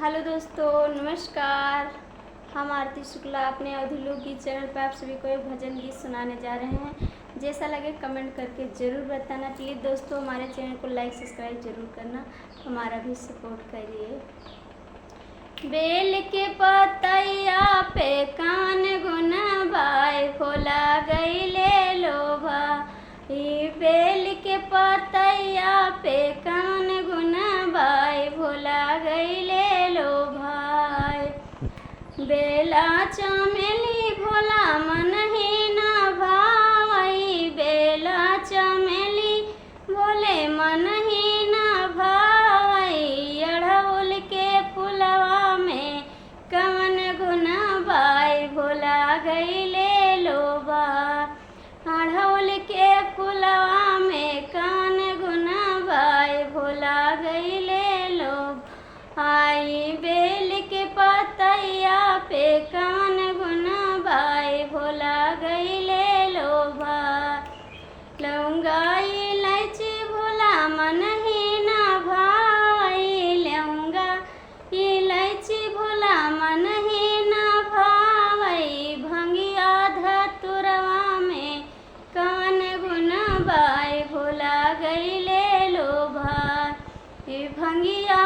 Hello दोस्तों, नमस्कार। हम आरती शुक्ला अपने अवधि लोकगीत चैनल पर आप सभी को एक भजन गीत सुनाने जा रहे हैं। जैसा लगे कमेंट करके ज़रूर बताना। प्लीज़ दोस्तों हमारे चैनल को लाइक सब्सक्राइब जरूर करना, हमारा भी सपोर्ट करिए। बेल के पतैया पे कान गुनबाए भोला गईले लोभा। बेल के पतैया पे कान गुनबाए भोला गईले लोभाए। बेला चमेली भोला मन ही न भावई। बेला चमेली भोले मन ही न भावई। अड़हुल के फुलवा में कवन गुण बाई भोला गईले लोभा। अड़हुल के फुलवा में कवन गुण बाई भोला गईले लोभ। आई बेल के पतैया पे कवन गुण बाई भोला गईले लोभा। लौंगा इलायची भोला मन ही न भाई। लौंगा इलायची भोला मन ही न भाई। भंगिया धतुरवा में कवन गुण बाई भोला गईले लोभा। भंगिया